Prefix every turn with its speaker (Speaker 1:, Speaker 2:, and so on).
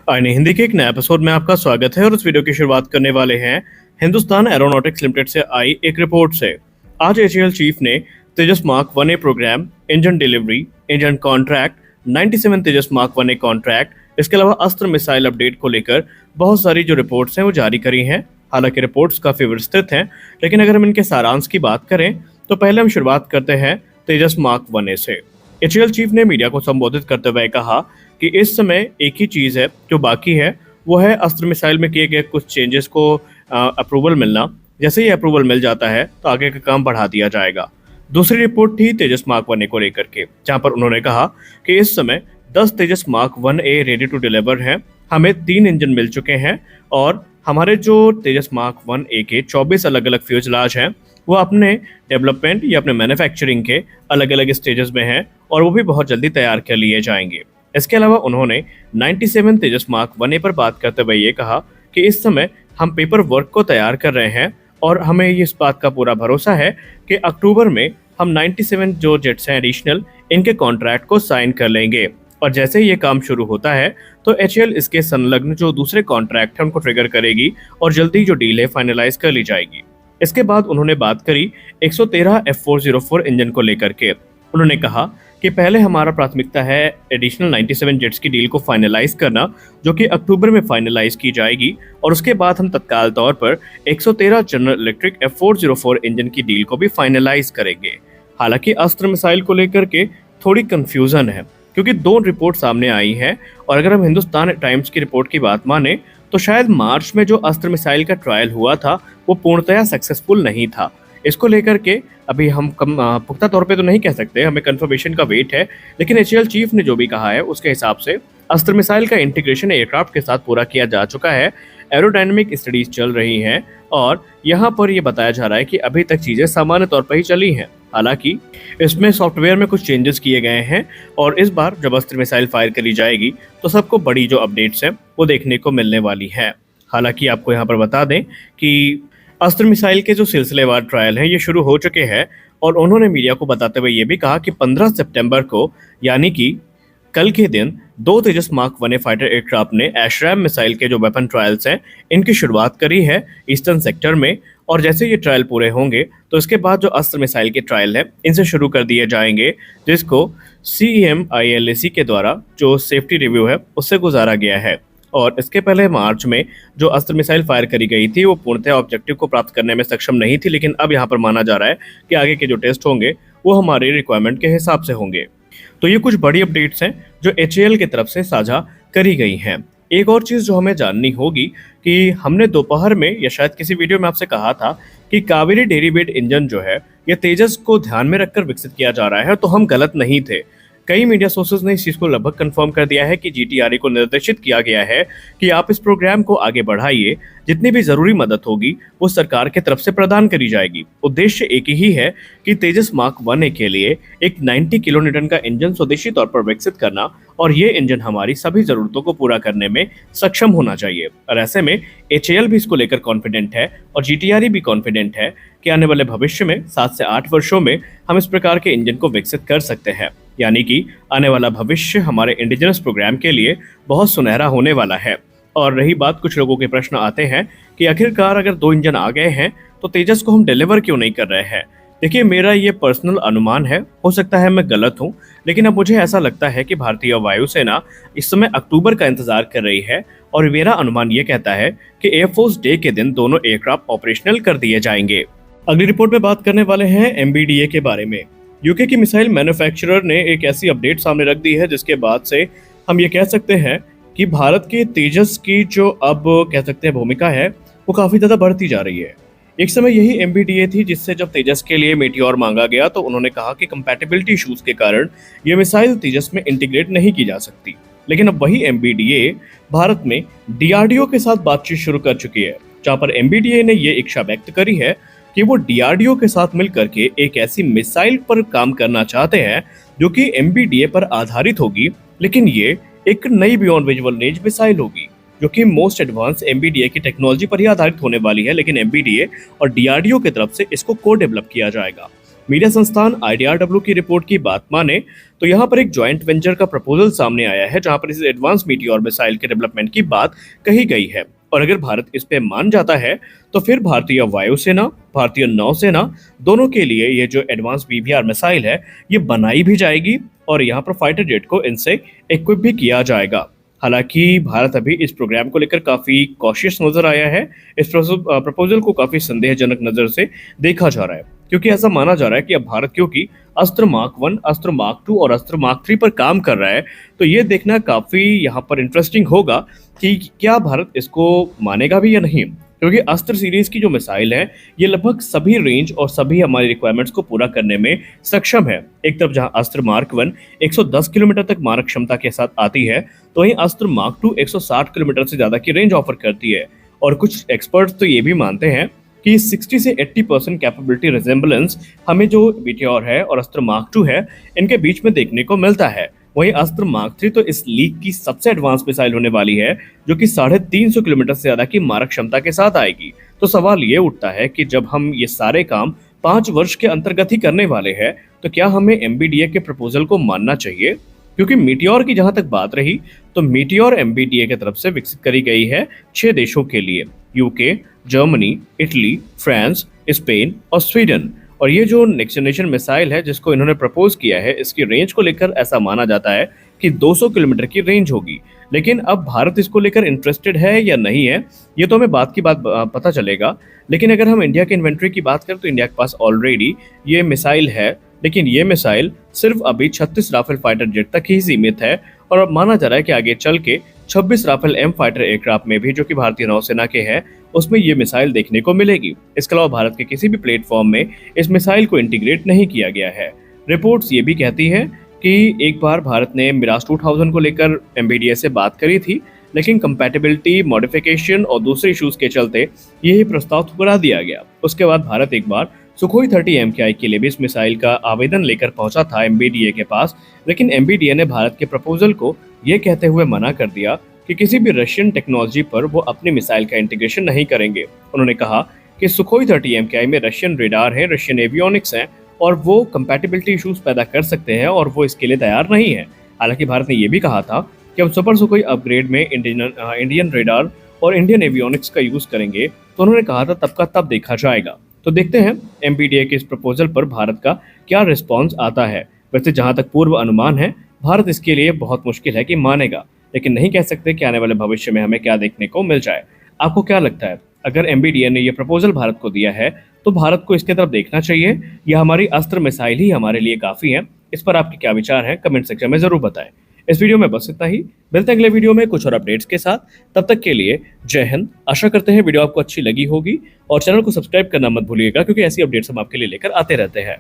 Speaker 1: आईने हिंदी के एक नए एपिसोड में आपका स्वागत है और इस वीडियो की शुरुआत करने वाले हैं हिंदुस्तान एरोनॉटिक्स लिमिटेड से आई एक रिपोर्ट से। आज एचएएल चीफ ने Tejas mark 1A programme, engine delivery, engine contract, 97 Tejas mark 1A contract, इसके अलावा अस्त्र मिसाइल अपडेट को लेकर बहुत सारी जो रिपोर्ट्स हैं वो जारी करी हैं। हालांकि रिपोर्ट्स काफी विस्तृत हैं, लेकिन अगर हम इनके सारांश की बात करें तो पहले हम शुरुआत करते हैं तेजस मार्क 1A से। एचएएल चीफ ने मीडिया को संबोधित करते हुए कहा कि इस समय एक ही चीज है जो बाकी है, वो है अस्त्र मिसाइल में किए गए कुछ चेंजेस को अप्रूवल मिलना। जैसे ही अप्रूवल मिल जाता है तो आगे का काम बढ़ा दिया जाएगा। दूसरी रिपोर्ट थी तेजस मार्क 1A को लेकर के, जहां पर उन्होंने कहा कि इस समय 10 Tejas mark 1A ready to deliver हैं। हमें 3 इंजन मिल चुके हैं और हमारे जो तेजस मार्क 1A के 24 अलग अलग फ्यूजलाज हैं वो अपने डेवलपमेंट या अपने मैन्युफैक्चरिंग के अलग अलग स्टेजेस में हैं और वो भी बहुत जल्दी तैयार कर लिए जाएंगे। इसके अलावा उन्होंने 97 तेजस मार्क 1A पर बात करते हुए ये कहा कि इस समय हम पेपर वर्क को तैयार कर रहे हैं और हमें इस बात का पूरा भरोसा है कि अक्टूबर में हम 97 जो जेट्स हैं एडिशनल, इनके कॉन्ट्रैक्ट को साइन कर लेंगे और जैसे ही ये काम शुरू होता है तो एचएएल इसके संलग्न जो दूसरे कॉन्ट्रैक्ट हैं उनको ट्रिगर करेगी और जल्दी जो डील है फाइनलाइज कर ली जाएगी। इसके बाद उन्होंने बात करी 113 F404 इंजन को लेकर के। उन्होंने कहा कि पहले हमारा प्राथमिकता है एडिशनल 97 जेट्स की डील को फाइनलाइज करना, जो कि अक्टूबर में फाइनलाइज की जाएगी और उसके बाद हम तत्काल तौर पर 113 जनरल इलेक्ट्रिक F404 इंजन की डील को भी फाइनलाइज करेंगे। हालांकि अस्त्र मिसाइल को लेकर के थोड़ी कंफ्यूजन है क्योंकि 2 रिपोर्ट सामने आई हैं और अगर हम हिंदुस्तान टाइम्स की रिपोर्ट की बात माने तो शायद मार्च में जो अस्त्र मिसाइल का ट्रायल हुआ था वो पूर्णतया सक्सेसफुल नहीं था। इसको लेकर के अभी हम पुख्ता तौर पे तो नहीं कह सकते, हमें कंफर्मेशन का वेट है, लेकिन एचएएल चीफ ने जो भी कहा है उसके हिसाब से अस्त्र मिसाइल का इंटीग्रेशन एयरक्राफ्ट के साथ पूरा किया जा चुका है। एरोडायनेमिक स्टडीज चल रही हैं और यहाँ पर यह बताया जा रहा है कि अभी तक चीजें सामान्य तौर पर ही चली हैं। हालांकि इसमें सॉफ्टवेयर में कुछ चेंजेस किए गए हैं और इस बार जब अस्त्र मिसाइल फायर करी जाएगी तो सबको बड़ी जो अपडेट्स हैं वो देखने को मिलने वाली है। हालांकि आपको यहाँ पर बता दें कि अस्त्र मिसाइल के जो सिलसिलेवार ट्रायल हैं ये शुरू हो चुके हैं और उन्होंने मीडिया को बताते हुए ये भी कहा कि 15 सितंबर को यानी कि कल के दिन 2 तेजस मार्क 1A फाइटर एयरक्राफ्ट ने एशरैम मिसाइल के जो वेपन ट्रायल्स हैं इनकी शुरुआत करी है ईस्टर्न सेक्टर में और जैसे ये ट्रायल पूरे होंगे तो इसके बाद जो अस्त्र मिसाइल के ट्रायल है इनसे शुरू कर दिए जाएंगे, जिसको CMILAC के द्वारा जो सेफ्टी रिव्यू है उससे गुजारा गया है। और इसके पहले मार्च में जो अस्त्र मिसाइल फायर करी गई थी वो पूर्णतः ऑब्जेक्टिव को प्राप्त करने में सक्षम नहीं थी, लेकिन अब यहाँ पर माना जा रहा है कि आगे के जो टेस्ट होंगे वो हमारे रिक्वायरमेंट के हिसाब से होंगे। तो ये कुछ बड़ी अपडेट्स हैं जो एचएएल की तरफ से साझा करी गई हैं। एक और चीज़ जो हमें जाननी होगी कि हमने दोपहर में या शायद किसी वीडियो में आपसे कहा था कि कावेरी डेरिवेट इंजन जो है ये तेजस को ध्यान में रखकर विकसित किया जा रहा है, तो हम गलत नहीं थे। कई मीडिया सोर्सेज ने इस चीज़ को लगभग कंफर्म कर दिया है कि जीटीआरए को निर्देशित किया गया है कि आप इस प्रोग्राम को आगे बढ़ाइए, जितनी भी ज़रूरी मदद होगी वो सरकार की तरफ से प्रदान करी जाएगी। उद्देश्य एक ही है कि तेजस मार्क 1A के लिए एक 90 किलो न्यूटन का इंजन स्वदेशी तौर पर विकसित करना और ये इंजन हमारी सभी ज़रूरतों को पूरा करने में सक्षम होना चाहिए। और ऐसे में एचएएल भी इसको लेकर कॉन्फिडेंट है और जीटीआरए भी कॉन्फिडेंट है कि आने वाले भविष्य में 7 से 8 वर्षों में हम इस प्रकार के इंजन को विकसित कर सकते हैं। यानी कि आने वाला भविष्य हमारे इंडिजिनस प्रोग्राम के लिए बहुत सुनहरा होने वाला है। और रही बात, कुछ लोगों के प्रश्न आते हैं कि आखिरकार अगर 2 इंजन आ गए हैं तो तेजस को हम डिलीवर क्यों नहीं कर रहे हैं। देखिए, मेरा ये पर्सनल अनुमान है, हो सकता है मैं गलत हूँ, लेकिन अब मुझे ऐसा लगता है कि भारतीय वायुसेना इस समय अक्टूबर का इंतजार कर रही है और मेरा अनुमान ये कहता है कि एयरफोर्स डे के दिन दोनों एयरक्राफ्ट ऑपरेशनल कर दिए जाएंगे। अगली रिपोर्ट में बात करने वाले हैं MBDA के बारे में। यूके की मिसाइल मैन्युफैक्चरर ने एक ऐसी अपडेट सामने रख दी है जिसके बाद से हम ये कह सकते हैं कि भारत के तेजस की जो अब कह सकते हैं भूमिका है वो काफ़ी ज़्यादा बढ़ती जा रही है। एक समय यही MBDA थी जिससे जब तेजस के लिए मेटियोर मांगा गया तो उन्होंने कहा कि कंपैटिबिलिटी इशूज़ के कारण ये मिसाइल तेजस में इंटीग्रेट नहीं की जा सकती, लेकिन अब वही MBDA भारत में DRDO के साथ बातचीत शुरू कर चुकी है, जहाँ पर MBDA ने ये इच्छा व्यक्त करी है कि वो DRDO के साथ मिलकर के एक ऐसी मिसाइल पर काम करना चाहते हैं जो कि MBDA पर आधारित होगी, लेकिन ये एक नई बियॉन्ड विजुअल रेंज मिसाइल होगी जो कि मोस्ट एडवांस MBDA की टेक्नोलॉजी पर ही आधारित होने वाली है, लेकिन MBDA और DRDO की तरफ से इसको को डेवलप किया जाएगा। मीडिया संस्थान IDRW की रिपोर्ट की बात माने तो यहाँ पर एक जॉइंट वेंचर का प्रपोजल सामने आया है जहाँ पर इस एडवांस मीटियोर मिसाइल के डेवलपमेंट की बात कही गई है। और अगर भारत इस पे मान जाता है तो फिर भारतीय वायुसेना, भारतीय नौसेना दोनों के लिए ये जो एडवांस BBR मिसाइल है ये बनाई भी जाएगी और यहाँ पर फाइटर जेट को इनसे इक्विप भी किया जाएगा। हालांकि भारत अभी इस प्रोग्राम को लेकर काफी कॉशियस नजर आया है। इस प्रपोजल को काफी संदेहजनक नजर से देखा जा रहा है क्योंकि ऐसा माना जा रहा है कि अब भारत क्योंकि अस्त्र मार्क 1, अस्त्र मार्क 2 और अस्त्र मार्क 3 पर काम कर रहा है तो ये देखना काफी यहाँ पर इंटरेस्टिंग होगा कि क्या भारत इसको मानेगा भी या नहीं, क्योंकि अस्त्र सीरीज की जो मिसाइल है ये लगभग सभी रेंज और सभी हमारी रिक्वायरमेंट्स को पूरा करने में सक्षम है। एक तरफ जहां अस्त्र मार्क 1 110 किलोमीटर तक मारक क्षमता के साथ आती है तो वहीं अस्त्र मार्क 2 160 किलोमीटर से ज्यादा की रेंज ऑफर करती है। और कुछ एक्सपर्ट्स तो ये भी मानते हैं कि 60 से 80% कैपेबिलिटी रिजेम्बलेंस हमें जो मीटियोर है और अस्त्र मार्क 2 है इनके बीच में देखने को मिलता है। वहीं अस्त्र मार्क 3 तो इस लीग की सबसे एडवांस मिसाइल होने वाली है जो कि 350 किलोमीटर से ज्यादा की मारक क्षमता के साथ आएगी। तो सवाल ये उठता है कि जब हम ये सारे काम 5 वर्ष के अंतर्गत ही करने वाले हैं तो क्या हमें MBDA के प्रपोजल को मानना चाहिए, क्योंकि मीटियोर की जहां तक बात रही तो मीटियोर MBDA की तरफ से विकसित करी गई है 6 देशों के लिए, UK, Germany, Italy, France, Spain और स्वीडन। और ये जो नेक्स्ट जनरेशन मिसाइल है जिसको इन्होंने प्रपोज किया है इसकी रेंज को लेकर ऐसा माना जाता है कि 200 किलोमीटर की रेंज होगी। लेकिन अब भारत इसको लेकर इंटरेस्टेड है या नहीं है ये तो हमें बात की बात पता चलेगा। लेकिन अगर हम इंडिया के इन्वेंट्री की बात करें तो इंडिया के पास ऑलरेडी ये मिसाइल है, लेकिन ये मिसाइल सिर्फ अभी 36 राफेल फाइटर जेट तक ही सीमित है और अब माना जा रहा है कि आगे चल के 26 राफेल M फाइटर एयरक्राफ्ट में भी जो कि भारतीय नौसेना के हैं उसमें ये मिसाइल देखने को मिलेगी। इसके अलावा भारत के किसी भी प्लेटफॉर्म में इस मिसाइल को इंटीग्रेट नहीं किया गया है। रिपोर्ट्स ये भी कहती है कि एक बार भारत ने मिराज 2000 को लेकर MBDA से बात करी थी, लेकिन कंपैटिबिलिटी, मॉडिफिकेशन और दूसरे इश्यूज के चलते यही प्रस्ताव ठुकरा दिया गया। उसके बाद भारत एक बार सुखोई 30 MKI के लिए भी इस मिसाइल का आवेदन लेकर पहुंचा था MBDA के पास, लेकिन MBDA ने भारत के प्रपोजल को ये कहते हुए मना कर दिया कि किसी भी रशियन टेक्नोलॉजी पर वो अपनी मिसाइल का इंटीग्रेशन नहीं करेंगे। उन्होंने कहा कि सुखोई 30 MKI में रशियन रेडार है, रशियन एवियोनिक्स हैं और वो कंपैटिबिलिटी इश्यूज पैदा कर सकते हैं और वो इसके लिए तैयार नहीं है। हालांकि भारत ने यह भी कहा था कि हम सुपर सुखोई अपग्रेड में इंडियन रेडार और इंडियन एवियोनिक्स का यूज करेंगे। तो उन्होंने कहा था तब का तब देखा जाएगा। तो देखते हैं MBDA के इस प्रपोजल पर भारत का क्या रिस्पॉन्स आता है। वैसे जहां तक पूर्व अनुमान है भारत इसके लिए बहुत मुश्किल है कि मानेगा, लेकिन नहीं कह सकते कि आने वाले भविष्य में हमें क्या देखने को मिल जाए। आपको क्या लगता है, अगर MBDA ने यह प्रपोजल भारत को दिया है तो भारत को इसके तरफ देखना चाहिए या हमारी अस्त्र मिसाइल ही हमारे लिए काफी है? इस पर आपके क्या विचार हैं कमेंट सेक्शन में जरूर बताएं। इस वीडियो में बस इतना ही, मिलते हैं अगले वीडियो में कुछ और अपडेट्स के साथ। तब तक के लिए जय हिंद। आशा करते हैं वीडियो आपको अच्छी लगी होगी और चैनल को सब्सक्राइब करना मत भूलिएगा क्योंकि ऐसी अपडेट्स हम आपके लिए लेकर आते रहते हैं।